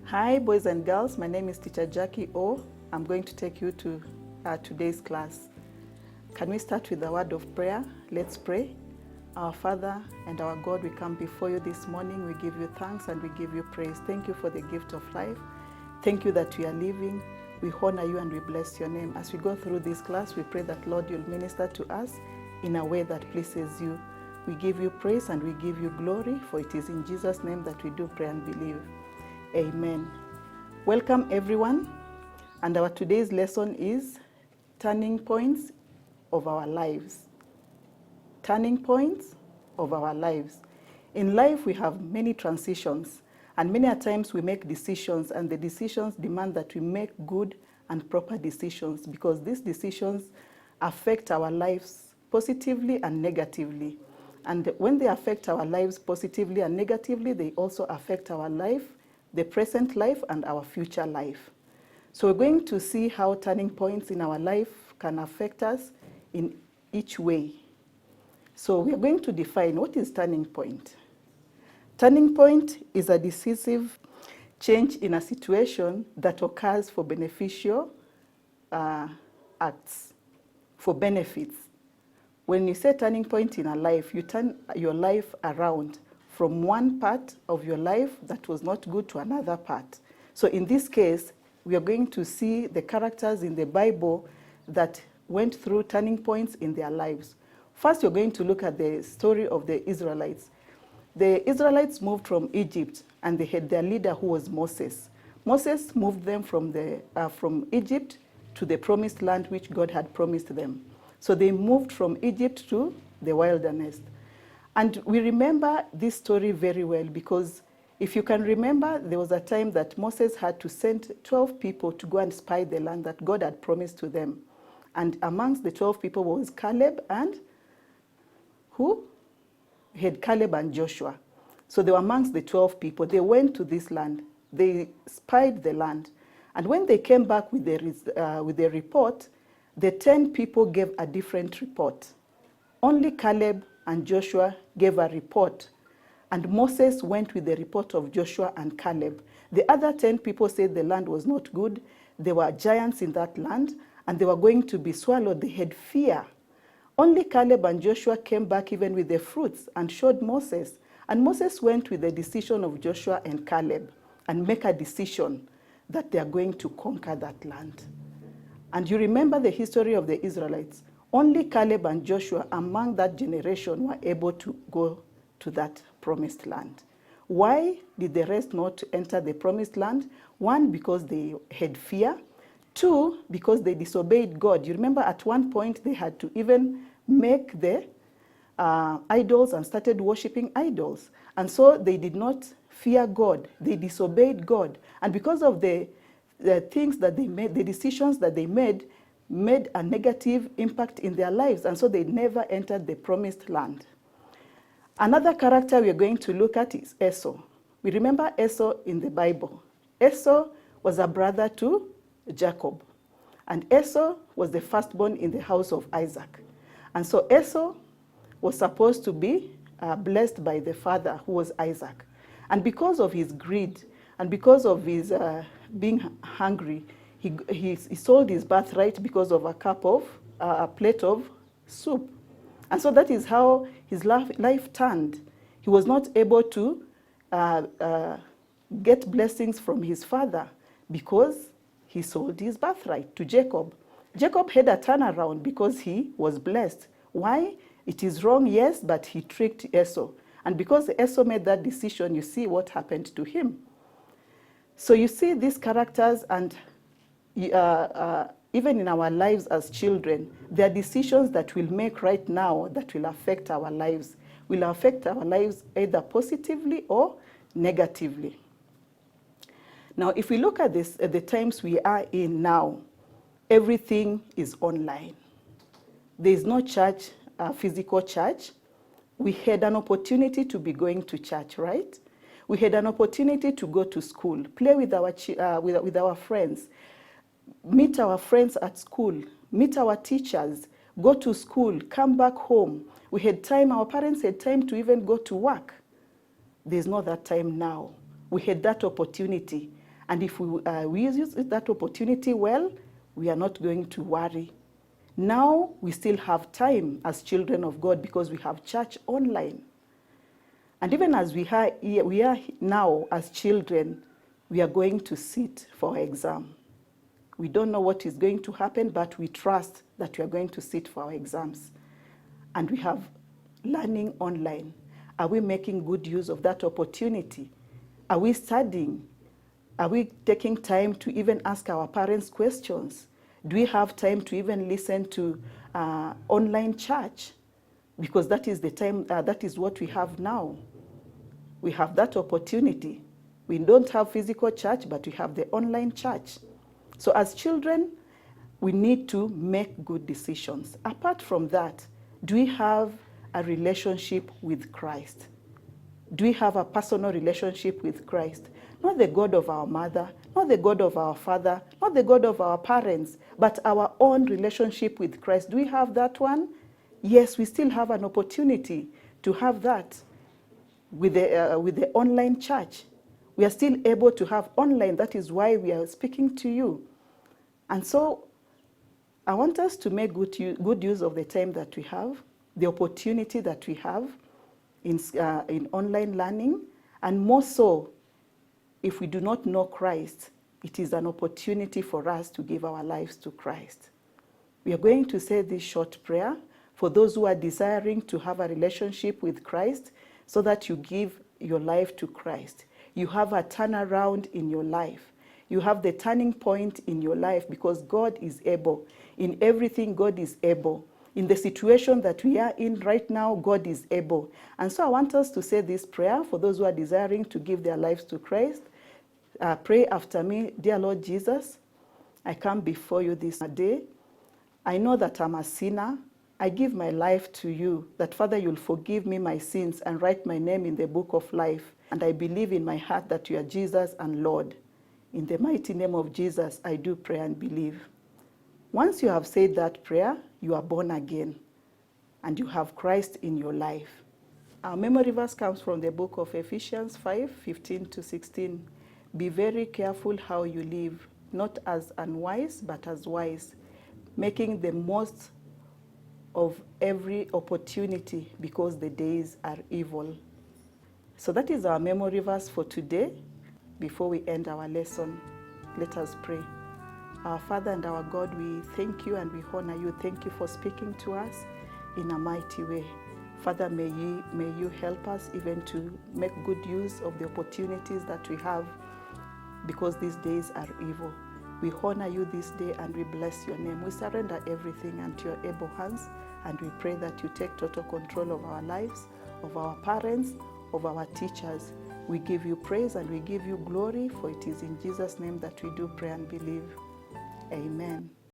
Hi, boys and girls. My name is Teacher Jackie O. I'm going to take you to today's class. Can we start with a word of prayer? Let's pray. Our Father and our God, we come before you this morning. We give you thanks and we give you praise. Thank you for the gift of life. Thank you that we are living. We honor you and we bless your name. As we go through this class, we pray that, Lord, you'll minister to us in a way that pleases you. We give you praise and we give you glory, for it is in Jesus' name that we do pray and believe. Amen. Welcome, everyone. And our today's lesson is turning points of our lives. Turning points of our lives. In life, we have many transitions, and many a times we make decisions, and the decisions demand that we make good and proper decisions, because these decisions affect our lives positively and negatively. And when they affect our lives positively and negatively, they also affect our life, the present life, and our future life. So we're going to see how turning points in our life can affect us in each way. So we are going to define what is turning point. Turning point is a decisive change in a situation that occurs for beneficial acts, for benefits. When you say turning point in a life, you turn your life around from one part of your life that was not good to another part. So in this case, we are going to see the characters in the Bible that went through turning points in their lives. First, you're going to look at the story of the Israelites. The Israelites moved from Egypt, and they had their leader who was Moses. Moses moved them from Egypt to the promised land which God had promised them. So they moved from Egypt to the wilderness. And we remember this story very well, because if you can remember, there was a time that Moses had to send 12 people to go and spy the land that God had promised to them. And amongst the 12 people was Caleb and who? We had Caleb and Joshua. So they were amongst the 12 people. They went to this land. They spied the land. And when they came back with the report, the 10 people gave a different report. Only Caleb and Joshua gave a report, and Moses went with the report of Joshua and Caleb. The other 10 people said the land was not good. There were giants in that land, and they were going to be swallowed. They had fear. Only Caleb and Joshua came back even with the fruits and showed Moses. And Moses went with the decision of Joshua and Caleb and make a decision that they are going to conquer that land. And you remember the history of the Israelites. Only Caleb and Joshua among that generation were able to go to that promised land. Why did the rest not enter the promised land? One, because they had fear. Two, because they disobeyed God. You remember at one point they had to even make the idols and started worshiping idols. And so they did not fear God. They disobeyed God. And because of the things that they made, the decisions that they made a negative impact in their lives, and so they never entered the promised land. Another character we are going to look at is Esau. We remember Esau in the Bible. Esau was a brother to Jacob, and Esau was the firstborn in the house of Isaac. And so Esau was supposed to be blessed by the father, who was Isaac. And because of his greed and because of his being hungry, he sold his birthright because of a plate of soup. And so that is how his life turned. He was not able to get blessings from his father because he sold his birthright to Jacob. Jacob had a turnaround because he was blessed. Why? It is wrong, yes, but he tricked Esau. And because Esau made that decision, you see what happened to him. So you see these characters, and even in our lives as children, there are decisions that we'll make right now that will affect our lives. Will affect our lives either positively or negatively. Now, if we look at this, at the times we are in now, everything is online. There is no church, physical church. We had an opportunity to be going to church, right? We had an opportunity to go to school, play with our friends, meet our friends at school, meet our teachers, go to school, come back home. We had time, our parents had time to even go to work. There's not that time now. We had that opportunity. And if we use that opportunity well, we are not going to worry. Now we still have time as children of God because we have church online. And even as we are now as children, we are going to sit for our exam. We don't know what is going to happen, but we trust that we are going to sit for our exams. And we have learning online. Are we making good use of that opportunity? Are we studying? Are we taking time to even ask our parents questions? Do we have time to even listen to online church? Because that is the time, that is what we have now. We have that opportunity. We don't have physical church, but we have the online church. So as children, we need to make good decisions. Apart from that, do we have a relationship with Christ? Do we have a personal relationship with Christ? Not the God of our mother, not the God of our father, not the God of our parents, but our own relationship with Christ. Do we have that one? Yes, we still have an opportunity to have that with the online church. We are still able to have online. That is why we are speaking to you. And so I want us to make good use of the time that we have, the opportunity that we have in online learning, and more so, if we do not know Christ, it is an opportunity for us to give our lives to Christ. We are going to say this short prayer for those who are desiring to have a relationship with Christ, so that you give your life to Christ. You have a turnaround in your life. You have the turning point in your life, because God is able. In everything, God is able. In the situation that we are in right now, God is able. And so I want us to say this prayer for those who are desiring to give their lives to Christ. Pray after me. Dear Lord Jesus, I come before you this day. I know that I'm a sinner. I give my life to you, that Father, you'll forgive me my sins and write my name in the book of life. And I believe in my heart that you are Jesus and Lord. In the mighty name of Jesus, I do pray and believe. Once you have said that prayer, you are born again and you have Christ in your life. Our memory verse comes from the book of Ephesians 5:15-16. Be very careful how you live, not as unwise, but as wise, making the most of every opportunity, because the days are evil. So that is our memory verse for today. Before we end our lesson, let us pray. Our Father and our God, we thank you and we honor you. Thank you for speaking to us in a mighty way. Father, may you help us even to make good use of the opportunities that we have, because these days are evil. We honor you this day and we bless your name. We surrender everything unto your able hands, and we pray that you take total control of our lives, of our parents, of our teachers. We give you praise and we give you glory, for it is in Jesus' name that we do pray and believe. Amen.